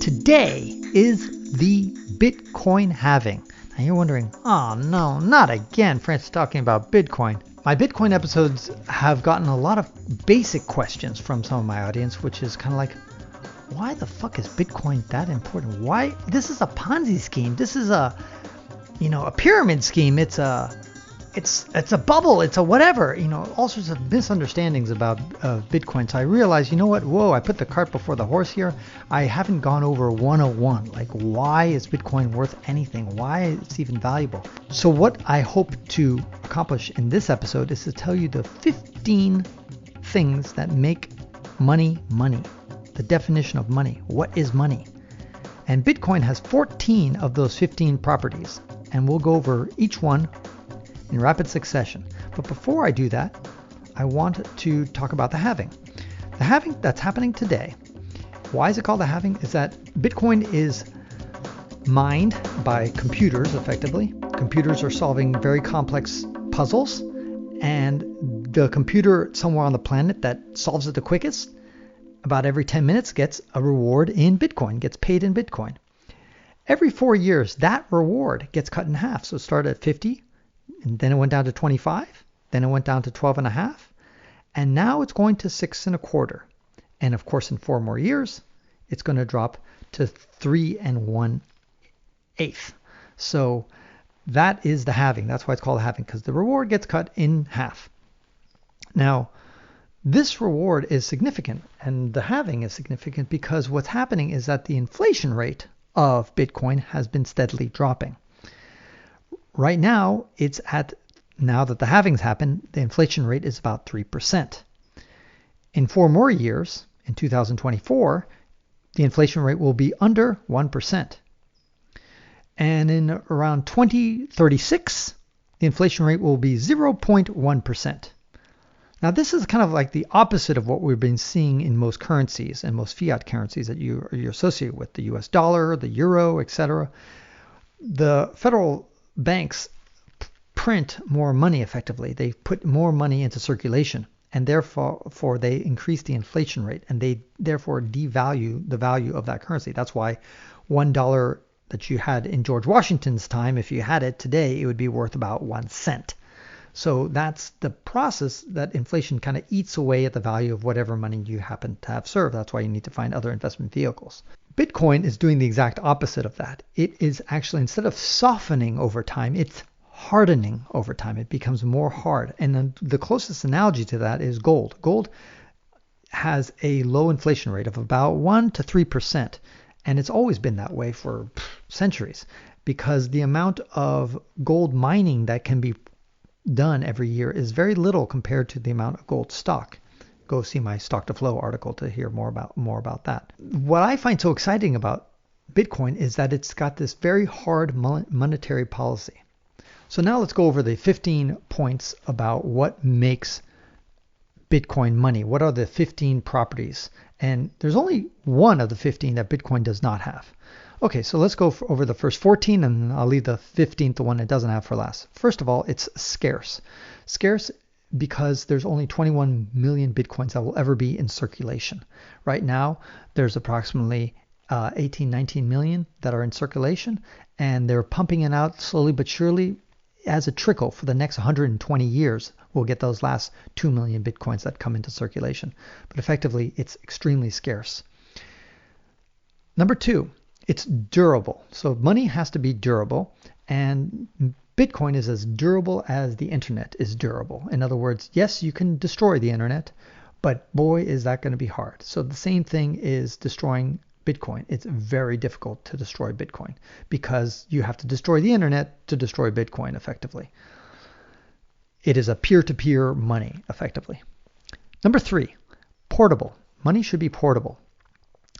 Today is the Bitcoin halving. Now you're wondering, oh no, not again, Francis talking about Bitcoin. My Bitcoin episodes have gotten a lot of basic questions from some of my audience, which is kind of like, why the fuck is Bitcoin that important? Why? This is a Ponzi scheme. This is a pyramid scheme. It's a bubble. It's a whatever, all sorts of misunderstandings about Bitcoin. So I realized, whoa, I put the cart before the horse here. I haven't gone over 101. Like, why is Bitcoin worth anything? Why it's even valuable? So what I hope to accomplish in this episode is to tell you the 15 things that make money money. The definition of money. What is money? And Bitcoin has 14 of those 15 properties. And we'll go over each one in rapid succession. But before I do that, I want to talk about the halving. The halving that's happening today. Why is it called the halving? Is that Bitcoin is mined by computers, effectively. Computers are solving very complex puzzles, and the computer somewhere on the planet that solves it the quickest, about every 10 minutes, gets a reward in Bitcoin, gets paid in Bitcoin. Every 4 years, that reward gets cut in half. So it started at 50, and then it went down to 25, then it went down to 12.5, and now it's going to 6.25. And of course, in 4 more years, it's going to drop to 3 1/8. So that is the halving. That's why it's called halving, because the reward gets cut in half. Now, this reward is significant, and the halving is significant because what's happening is that the inflation rate of Bitcoin has been steadily dropping. Right now, now that the halving's happened, the inflation rate is about 3%. In 4 more years, in 2024, the inflation rate will be under 1%. And in around 2036, the inflation rate will be 0.1%. Now, this is kind of like the opposite of what we've been seeing in most currencies and most fiat currencies that you associate with, the US dollar, the euro, etc. The federal banks print more money effectively. They put more money into circulation, and therefore they increase the inflation rate, and they therefore devalue the value of that currency. That's why $1 that you had in George Washington's time, if you had it today, it would be worth about 1 cent. So that's the process that inflation kind of eats away at the value of whatever money you happen to have served. That's why you need to find other investment vehicles. Bitcoin is doing the exact opposite of that. It is actually, instead of softening over time, it's hardening over time. It becomes more hard. And then the closest analogy to that is gold. Gold has a low inflation rate of about 1 to 3%. And it's always been that way for centuries, because the amount of gold mining that can be done every year is very little compared to the amount of gold stock. Go see my Stock to Flow article to hear more about that. What I find so exciting about Bitcoin is that it's got this very hard monetary policy. So now let's go over the 15 points about what makes Bitcoin money. What are the 15 properties? And there's only one of the 15 that Bitcoin does not have. Okay, so let's go over the first 14, and I'll leave the 15th, the one it doesn't have, for last. First of all, it's scarce. Scarce because there's only 21 million Bitcoins that will ever be in circulation. Right now, there's approximately 19 million that are in circulation, and they're pumping it out slowly but surely as a trickle for the next 120 years. We'll get those last 2 million Bitcoins that come into circulation. But effectively, it's extremely scarce. Number 2. It's durable. So money has to be durable, and Bitcoin is as durable as the internet is durable. In other words, yes, you can destroy the internet, but boy, is that going to be hard. So the same thing is destroying Bitcoin. It's very difficult to destroy Bitcoin because you have to destroy the internet to destroy Bitcoin effectively. It is a peer-to-peer money effectively. Number 3, portable. Money should be portable.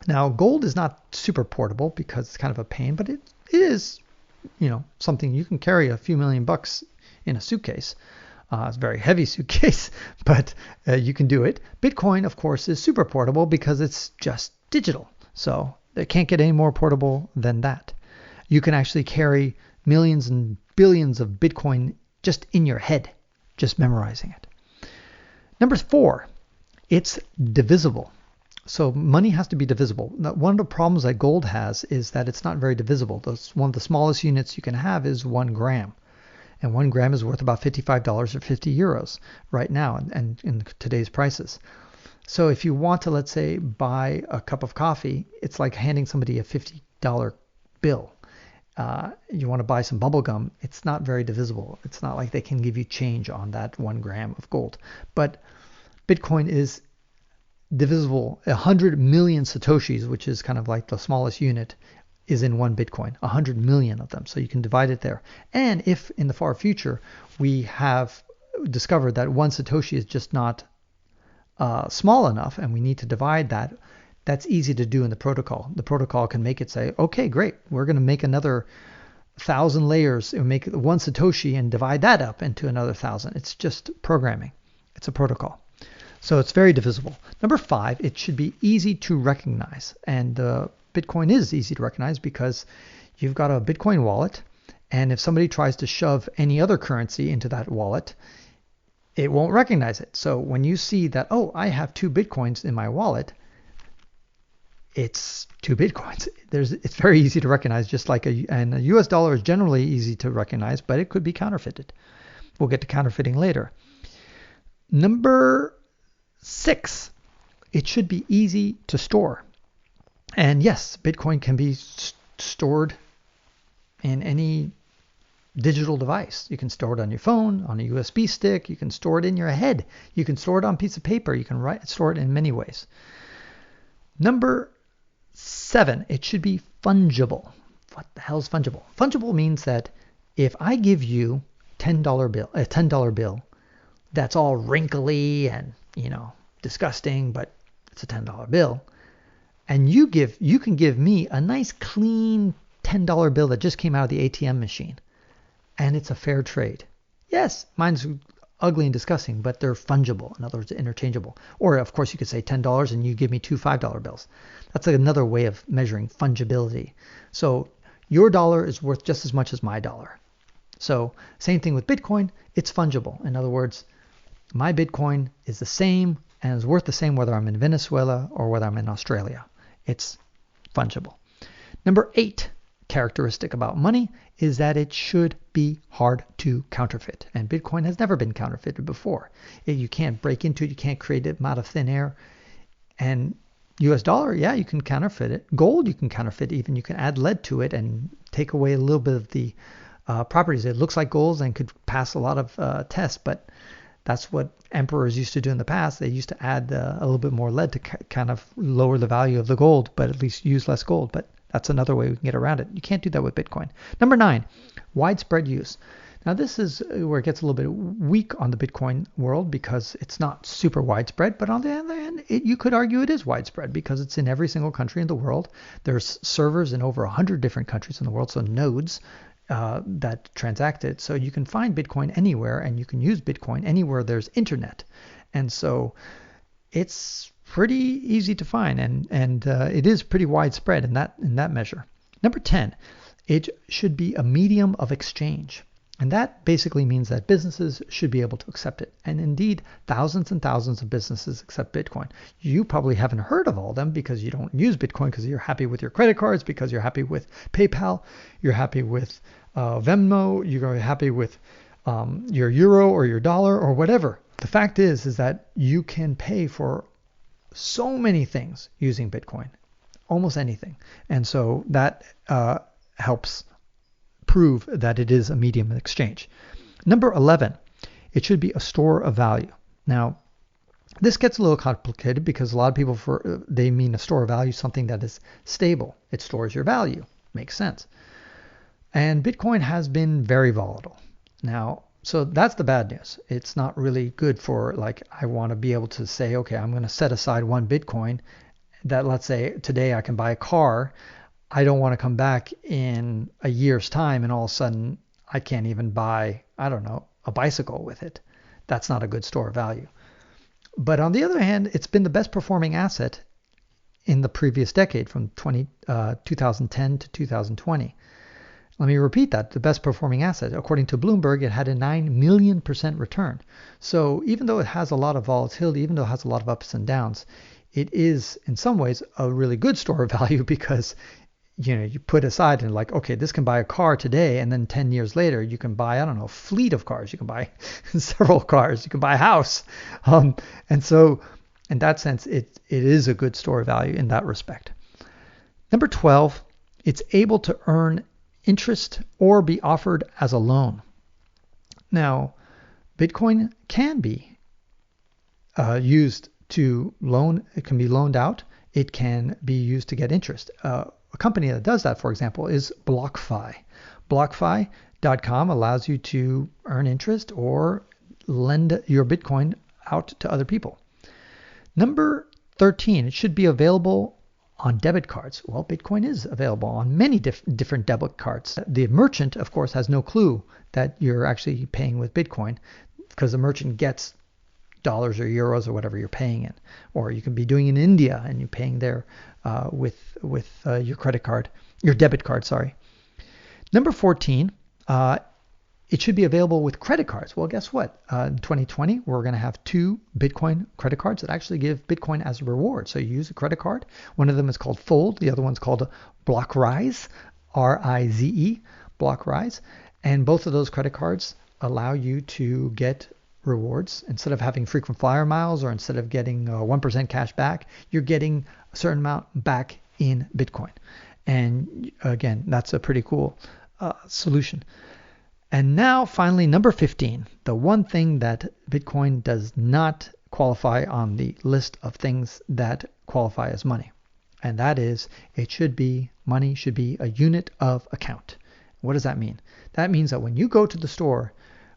Now, gold is not super portable because it's kind of a pain, but it is, something you can carry a few $1,000,000 in a suitcase. It's a very heavy suitcase, but you can do it. Bitcoin, of course, is super portable because it's just digital. So it can't get any more portable than that. You can actually carry millions and billions of Bitcoin just in your head, just memorizing it. Number 4, it's divisible. So money has to be divisible. Now, one of the problems that gold has is that it's not very divisible. One of the smallest units you can have is 1 gram. And 1 gram is worth about $55 or 50 euros right now and in today's prices. So if you want to, let's say, buy a cup of coffee, it's like handing somebody a $50 bill. You want to buy some bubble gum, it's not very divisible. It's not like they can give you change on that 1 gram of gold. But Bitcoin is divisible. 100 million Satoshis, which is kind of like the smallest unit, is in 1 Bitcoin. 100 million of them. So you can divide it there. And if in the far future we have discovered that 1 Satoshi is just not small enough and we need to divide that, that's easy to do in the protocol. The protocol can make it say, okay, great, we're going to make another 1,000 layers and make 1 Satoshi and divide that up into another 1,000. It's just programming. It's a protocol. So it's very divisible. Number 5, it should be easy to recognize. And Bitcoin is easy to recognize because you've got a Bitcoin wallet. And if somebody tries to shove any other currency into that wallet, it won't recognize it. So when you see that, oh, I have 2 Bitcoins in my wallet, it's 2 Bitcoins. It's very easy to recognize, just like and a US dollar is generally easy to recognize, but it could be counterfeited. We'll get to counterfeiting later. Number 6, it should be easy to store. And yes, Bitcoin can be stored in any digital device. You can store it on your phone, on a USB stick. You can store it in your head. You can store it on a piece of paper. You can store it in many ways. Number 7, it should be fungible. What the hell is fungible? Fungible means that if I give you a $10 bill that's all wrinkly and, disgusting, but it's a $10 bill, and you can give me a nice clean $10 bill that just came out of the ATM machine, and it's a fair trade. Yes, mine's ugly and disgusting, but they're fungible. In other words, interchangeable. Or of course you could say $10 and you give me 2 $5 bills. That's another way of measuring fungibility. So your dollar is worth just as much as my dollar. So same thing with Bitcoin, it's fungible. In other words, my Bitcoin is the same and is worth the same whether I'm in Venezuela or whether I'm in Australia. It's fungible. Number 8 characteristic about money is that it should be hard to counterfeit. And Bitcoin has never been counterfeited before. You can't break into it. You can't create it out of thin air. And US dollar, yeah, you can counterfeit it. Gold, you can counterfeit even. You can add lead to it and take away a little bit of the properties. It looks like gold and could pass a lot of tests, but that's what emperors used to do in the past. They used to add a little bit more lead to kind of lower the value of the gold, but at least use less gold. But that's another way we can get around it. You can't do that with Bitcoin. Number 9, widespread use. Now this is where it gets a little bit weak on the Bitcoin world because it's not super widespread, but on the other hand, you could argue it is widespread because it's in every single country in the world. There's servers in over 100 different countries in the world, so nodes that transact it. So you can find Bitcoin anywhere and you can use Bitcoin anywhere there's internet. And so it's pretty easy to find and it is pretty widespread in that measure. Number 10, it should be a medium of exchange. And that basically means that businesses should be able to accept it. And indeed, thousands and thousands of businesses accept Bitcoin. You probably haven't heard of all of them because you don't use Bitcoin because you're happy with your credit cards, because you're happy with PayPal, you're happy with Venmo, you're happy with your euro or your dollar or whatever. The fact is that you can pay for so many things using Bitcoin, almost anything. And so that helps prove that it is a medium of exchange. Number 11, it should be a store of value. Now, this gets a little complicated because a lot of people, they mean a store of value, something that is stable. It stores your value. Makes sense. And Bitcoin has been very volatile. Now, so that's the bad news. It's not really good for, like, I want to be able to say, okay, I'm going to set aside 1 Bitcoin that, let's say today I can buy a car. I don't want to come back in a year's time and all of a sudden I can't even buy, I don't know, a bicycle with it. That's not a good store of value. But on the other hand, it's been the best performing asset in the previous decade from 2010 to 2020. Let me repeat that. The best performing asset. According to Bloomberg, it had a 9 million% return. So even though it has a lot of volatility, even though it has a lot of ups and downs, it is in some ways a really good store of value because you put aside and like, okay, this can buy a car today, and then 10 years later you can buy, I don't know, a fleet of cars. You can buy several cars. You can buy a house. And so in that sense, it is a good store of value in that respect. Number 12, it's able to earn interest or be offered as a loan. Now, Bitcoin can be used to loan. It can be loaned out. It can be used to get interest. A company that does that, for example, is BlockFi. BlockFi.com allows you to earn interest or lend your Bitcoin out to other people. Number 13, it should be available on debit cards. Well, Bitcoin is available on many different debit cards. The merchant, of course, has no clue that you're actually paying with Bitcoin because the merchant gets dollars or euros or whatever you're paying in. Or you can be doing in India and you're paying there with your credit card, your debit card, sorry. Number 14, it should be available with credit cards. Well, guess what? In 2020, we're going to have 2 Bitcoin credit cards that actually give Bitcoin as a reward. So you use a credit card. One of them is called Fold. The other one's called BlockRise, R-I-Z-E, BlockRise. And both of those credit cards allow you to get rewards. Instead of having frequent flyer miles or instead of getting 1% cash back, you're getting a certain amount back in Bitcoin. And again, that's a pretty cool solution. And now finally, number 15, the one thing that Bitcoin does not qualify on the list of things that qualify as money. And that is, money should be a unit of account. What does that mean? That means that when you go to the store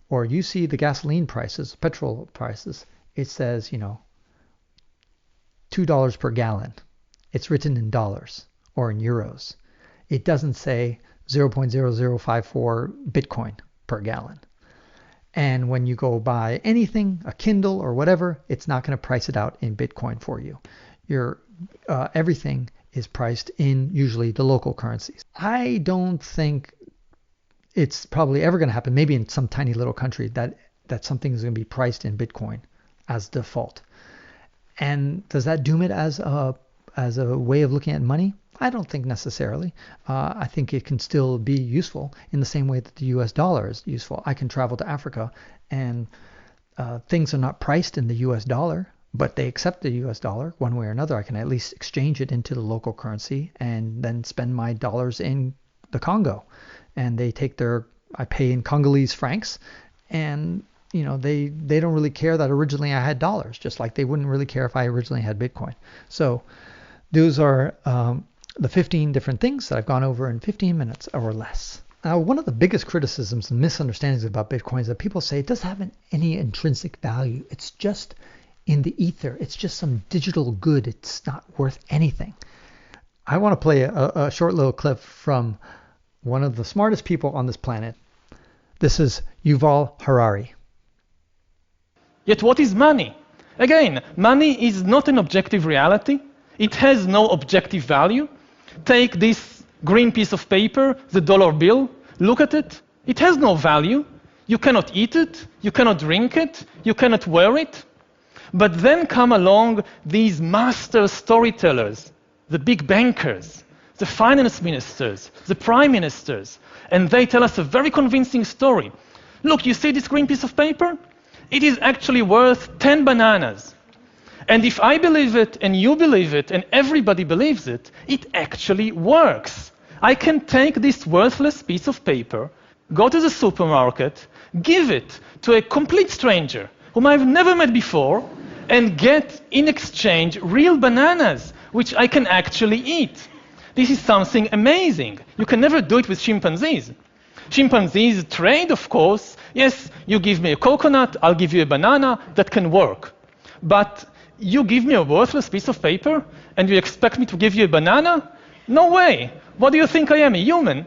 or you see the gasoline prices, petrol prices, it says, $2 per gallon. It's written in dollars or in euros. It doesn't say 0.0054 Bitcoin per gallon. And when you go buy anything, a Kindle or whatever, it's not going to price it out in Bitcoin for you. Everything is priced in usually the local currencies. I don't think it's probably ever going to happen, maybe in some tiny little country, that something is going to be priced in Bitcoin as default. And does that doom it as a way of looking at money? I don't think necessarily. I think it can still be useful in the same way that the US dollar is useful. I can travel to Africa and things are not priced in the US dollar, but they accept the US dollar one way or another. I can at least exchange it into the local currency and then spend my dollars in the Congo. And they take I pay in Congolese francs, and they don't really care that originally I had dollars, just like they wouldn't really care if I originally had Bitcoin. So those are the 15 different things that I've gone over in 15 minutes or less. Now, one of the biggest criticisms and misunderstandings about Bitcoin is that people say it doesn't have any intrinsic value. It's just in the ether. It's just some digital good. It's not worth anything. I want to play a short little clip from one of the smartest people on this planet. This is Yuval Harari. Yet what is money? Again, money is not an objective reality. It has no objective value. Take this green piece of paper, the dollar bill, look at it. It has no value. You cannot eat it, you cannot drink it, you cannot wear it. But then come along these master storytellers, the big bankers, the finance ministers, the prime ministers, and they tell us a very convincing story. Look, you see this green piece of paper? It is actually worth 10 bananas. And if I believe it, and you believe it, and everybody believes it, it actually works. I can take this worthless piece of paper, go to the supermarket, give it to a complete stranger whom I've never met before, and get in exchange real bananas, which I can actually eat. This is something amazing. You can never do it with chimpanzees. Chimpanzees trade, of course. Yes, you give me a coconut, I'll give you a banana. That can work. But you give me a worthless piece of paper and you expect me to give you a banana? No way. What do you think I am, a human?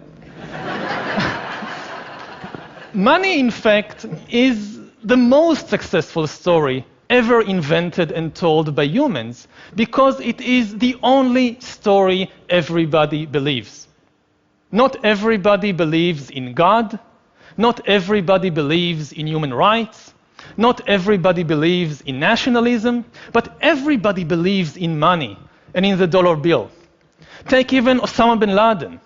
Money, in fact, is the most successful story ever invented and told by humans, because it is the only story everybody believes. Not everybody believes in God. Not everybody believes in human rights. Not everybody believes in nationalism, but everybody believes in money and in the dollar bill. Take even Osama bin Laden.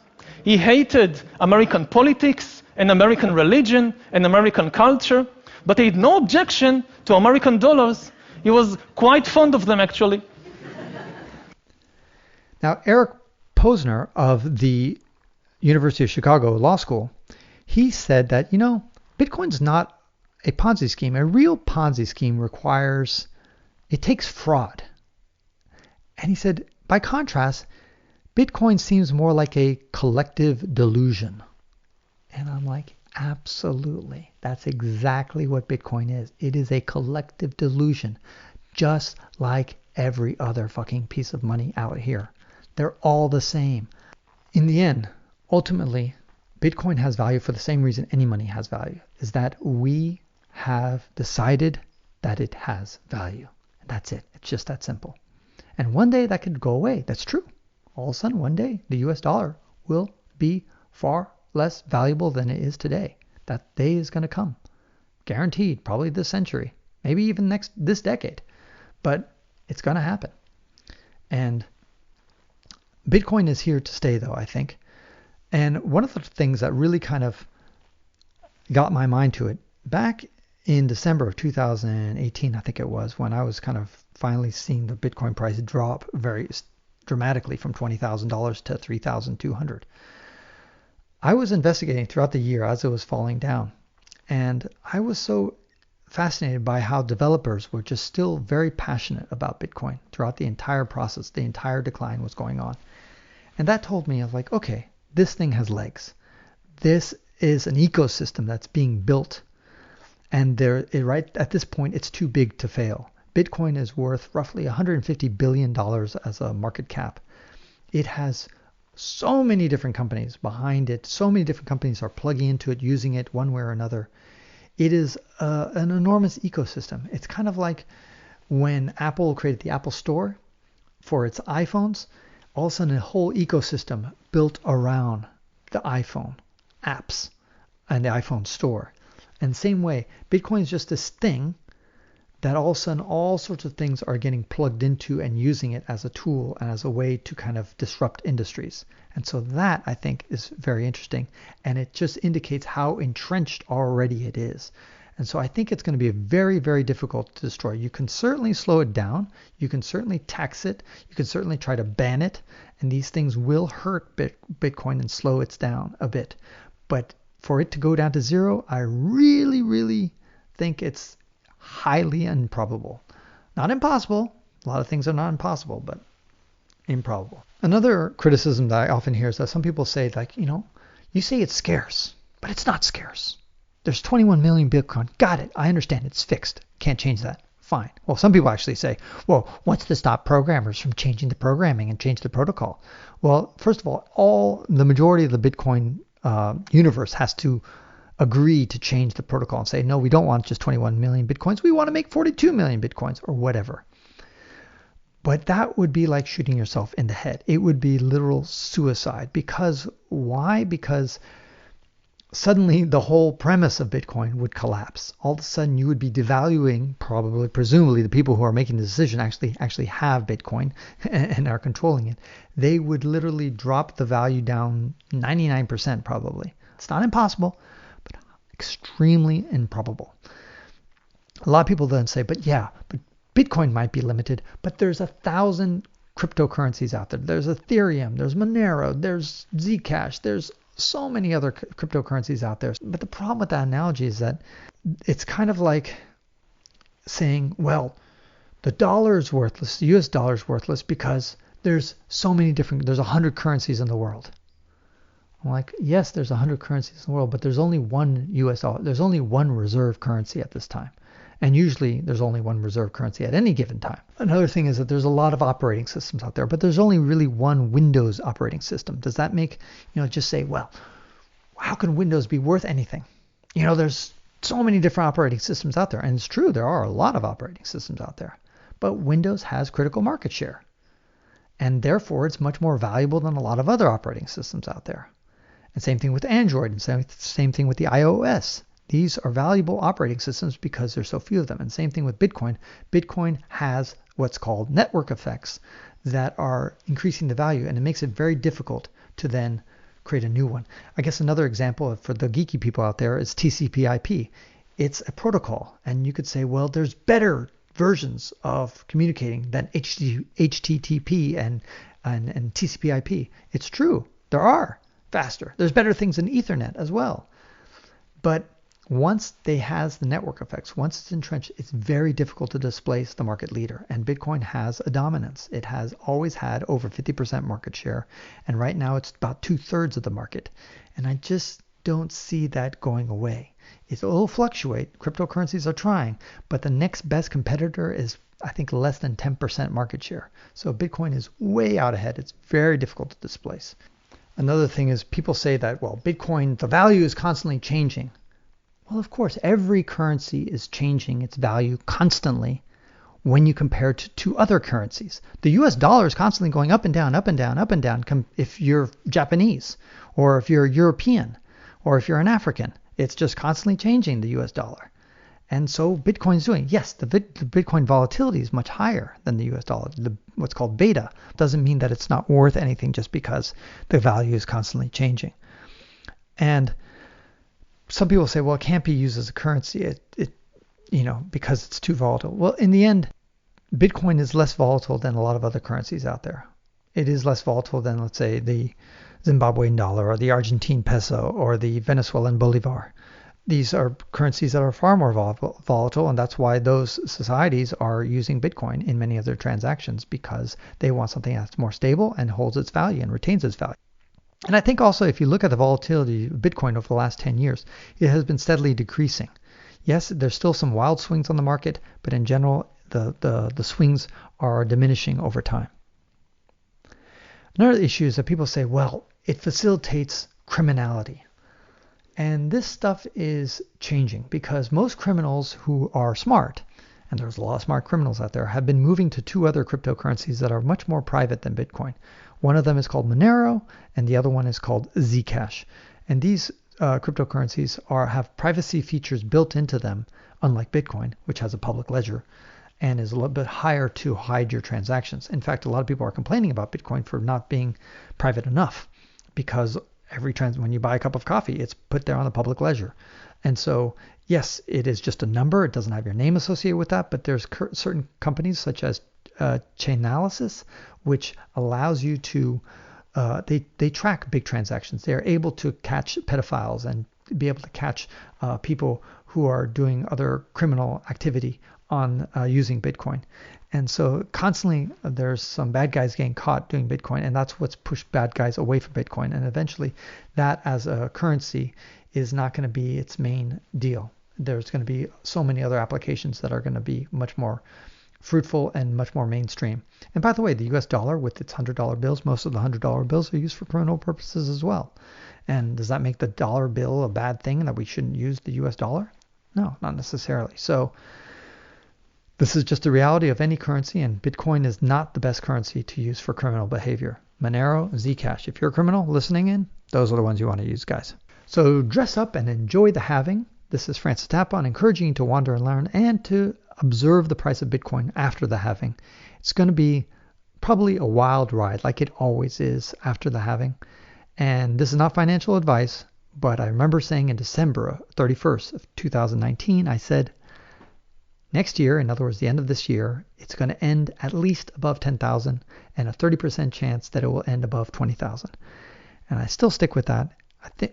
He hated American politics and American religion and American culture, but he had no objection to American dollars. He was quite fond of them, actually. Now, Eric Posner of the University of Chicago Law School, he said that, Bitcoin's not a Ponzi scheme. A real Ponzi scheme it takes fraud. And he said, by contrast, Bitcoin seems more like a collective delusion. And I'm like, absolutely. That's exactly what Bitcoin is. It is a collective delusion, just like every other fucking piece of money out here. They're all the same. In the end, ultimately, Bitcoin has value for the same reason any money has value, is that we have decided that it has value. And that's it. It's just that simple. And one day that could go away. That's true. All of a sudden, one day, the US dollar will be far less valuable than it is today. That day is going to come. Guaranteed, probably this century. Maybe even this decade. But it's going to happen. And Bitcoin is here to stay, though, I think. And one of the things that really kind of got my mind to it, back in December of 2018, I think it was, when I was kind of finally seeing the Bitcoin price drop very dramatically from $20,000 to $3,200. I was investigating throughout the year as it was falling down. And I was so fascinated by how developers were just still very passionate about Bitcoin throughout the entire process. The entire decline was going on. And that told me, I was like, okay, this thing has legs. This is an ecosystem that's being built. And right at this point, it's too big to fail. Bitcoin is worth roughly $150 billion as a market cap. It has so many different companies behind it. So many different companies are plugging into it, using it one way or another. It is an enormous ecosystem. It's kind of like when Apple created the Apple Store for its iPhones. All of a sudden, a whole ecosystem built around the iPhone apps and the iPhone store. And same way, Bitcoin is just this thing that all of a sudden all sorts of things are getting plugged into and using it as a tool and as a way to kind of disrupt industries. And so that, I think, is very interesting. And it just indicates how entrenched already it is. And so I think it's going to be very, very difficult to destroy. You can certainly slow it down. You can certainly tax it. You can certainly try to ban it. And these things will hurt Bitcoin and slow it down a bit. But for it to go down to zero, I really, really think it's highly improbable. Not impossible. A lot of things are not impossible, but improbable. Another criticism that I often hear is that some people say, like, you say it's scarce, but it's not scarce. There's 21 million Bitcoin. Got it. I understand. It's fixed. Can't change that. Fine. Well, some people actually say, well, what's to stop programmers from changing the programming and change the protocol? Well, first of all, the majority of the Bitcoin universe has to agree to change the protocol and say, no, we don't want just 21 million Bitcoins. We want to make 42 million Bitcoins or whatever. But that would be like shooting yourself in the head. It would be literal suicide. Because why? Because suddenly the whole premise of Bitcoin would collapse. All of a sudden you would be devaluing, presumably the people who are making the decision actually have Bitcoin and are controlling it. They would literally drop the value down 99% probably. It's not impossible, but extremely improbable. A lot of people then say, but Bitcoin might be limited, but there's 1,000 cryptocurrencies out there. There's Ethereum, there's Monero, there's Zcash, there's so many other cryptocurrencies out there. But the problem with that analogy is that it's kind of like saying, well, the dollar is worthless, the US dollar is worthless because there's so many there's 100 currencies in the world. I'm like, yes, there's 100 currencies in the world, but there's only one US dollar. There's only one reserve currency at this time. And usually there's only one reserve currency at any given time. Another thing is that there's a lot of operating systems out there, but there's only really one Windows operating system. Does that make, just say, well, how can Windows be worth anything? There's so many different operating systems out there. And it's true, there are a lot of operating systems out there. But Windows has critical market share. And therefore, it's much more valuable than a lot of other operating systems out there. And same thing with Android, and same thing with the iOS. These are valuable operating systems because there's so few of them. And same thing with Bitcoin. Bitcoin has what's called network effects that are increasing the value, and it makes it very difficult to then create a new one. I guess another example for the geeky people out there is TCP/IP. It's a protocol, and you could say, well, there's better versions of communicating than HTTP and TCP/IP. It's true. There are faster. There's better things than Ethernet as well. But once they has the network effects, once it's entrenched, it's very difficult to displace the market leader. And Bitcoin has a dominance. It has always had over 50% market share. And right now it's about 2/3 of the market. And I just don't see that going away. It will fluctuate. Cryptocurrencies are trying, but the next best competitor is, I think, less than 10% market share. So Bitcoin is way out ahead. It's very difficult to displace. Another thing is people say that, well, Bitcoin, the value is constantly changing. Well, of course, every currency is changing its value constantly when you compare it to other currencies. The US dollar is constantly going up and down, up and down, up and down if you're Japanese, or if you're European, or if you're an African. It's just constantly changing, the US dollar. And so Bitcoin's doing. Yes, the Bitcoin volatility is much higher than the US dollar. What's called beta doesn't mean that it's not worth anything just because the value is constantly changing. And some people say, well, it can't be used as a currency, because it's too volatile. Well, in the end, Bitcoin is less volatile than a lot of other currencies out there. It is less volatile than, let's say, the Zimbabwean dollar or the Argentine peso or the Venezuelan bolivar. These are currencies that are far more volatile, and that's why those societies are using Bitcoin in many of their transactions, because they want something that's more stable and holds its value and retains its value. And I think also, if you look at the volatility of Bitcoin over the last 10 years, it has been steadily decreasing. Yes, there's still some wild swings on the market, but in general, the swings are diminishing over time. Another issue is that people say, well, it facilitates criminality. And this stuff is changing because most criminals who are smart, and there's a lot of smart criminals out there, have been moving to two other cryptocurrencies that are much more private than Bitcoin. One of them is called Monero, and the other one is called Zcash. And these cryptocurrencies have privacy features built into them, unlike Bitcoin, which has a public ledger and is a little bit higher to hide your transactions. In fact, a lot of people are complaining about Bitcoin for not being private enough, because when you buy a cup of coffee, it's put there on the public ledger. And so, yes, it is just a number. It doesn't have your name associated with that, but there's certain companies such as Chainalysis, which allows you to, they track big transactions. They are able to catch pedophiles and be able to catch people who are doing other criminal activity on using Bitcoin. And so constantly there's some bad guys getting caught doing Bitcoin, and that's what's pushed bad guys away from Bitcoin. And eventually that as a currency is not going to be its main deal. There's going to be so many other applications that are going to be much more fruitful and much more mainstream. And by the way, the US dollar with its $100 bills, most of the $100 bills are used for criminal purposes as well. And does that make the dollar bill a bad thing and that we shouldn't use the US dollar? No, not necessarily. So this is just the reality of any currency, and Bitcoin is not the best currency to use for criminal behavior. Monero, Zcash. If you're a criminal listening in, those are the ones you want to use, guys. So dress up and enjoy the halving. This is Francis Tapon, encouraging you to wander and learn and to observe the price of Bitcoin after the halving. It's going to be probably a wild ride, like it always is after the halving. And this is not financial advice, but I remember saying in December 31st of 2019, I said, next year, in other words, the end of this year, it's going to end at least above 10,000 and a 30% chance that it will end above 20,000. And I still stick with that.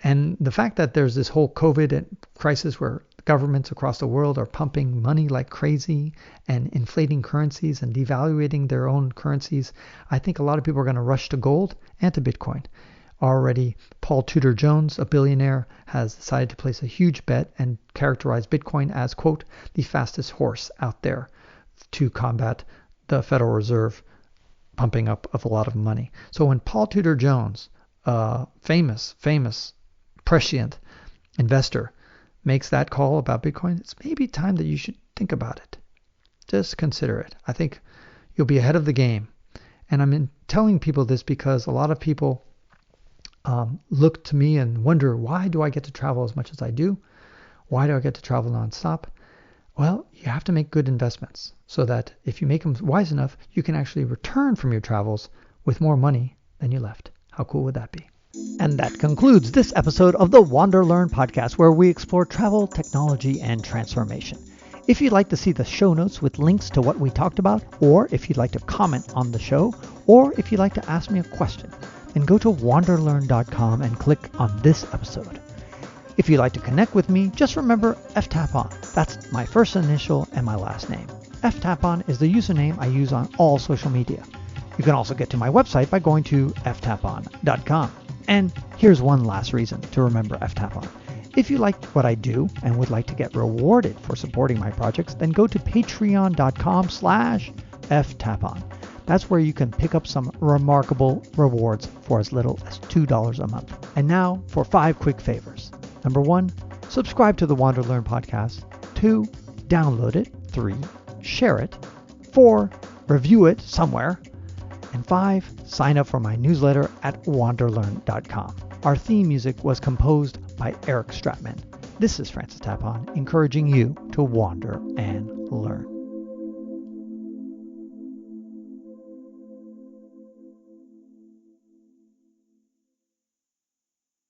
And the fact that there's this whole COVID crisis where governments across the world are pumping money like crazy and inflating currencies and devaluating their own currencies, I think a lot of people are going to rush to gold and to Bitcoin. Already, Paul Tudor Jones, a billionaire, has decided to place a huge bet and characterize Bitcoin as, quote, the fastest horse out there to combat the Federal Reserve pumping up of a lot of money. So when Paul Tudor Jones, famous, prescient investor, makes that call about Bitcoin, it's maybe time that you should think about it. Just consider it. I think you'll be ahead of the game. And I'm telling people this because a lot of people look to me and wonder, why do I get to travel as much as I do? Why do I get to travel nonstop? Well, you have to make good investments so that if you make them wise enough, you can actually return from your travels with more money than you left. How cool would that be? And that concludes this episode of the WanderLearn podcast, where we explore travel, technology, and transformation. If you'd like to see the show notes with links to what we talked about, or if you'd like to comment on the show, or if you'd like to ask me a question, then go to wanderlearn.com and click on this episode. If you'd like to connect with me, just remember Tapon. That's my first initial and my last name. Tapon is the username I use on all social media. You can also get to my website by going to ftapon.com. And here's one last reason to remember Tapon. If you like what I do and would like to get rewarded for supporting my projects, then go to patreon.com/ftapon. That's where you can pick up some remarkable rewards for as little as $2 a month. And now for 5 quick favors. Number 1, subscribe to the WanderLearn podcast. 2, download it. 3, share it. 4, review it somewhere. And 5, sign up for my newsletter at wanderlearn.com. Our theme music was composed by Eric Stratman. This is Francis Tapon, encouraging you to wander and learn.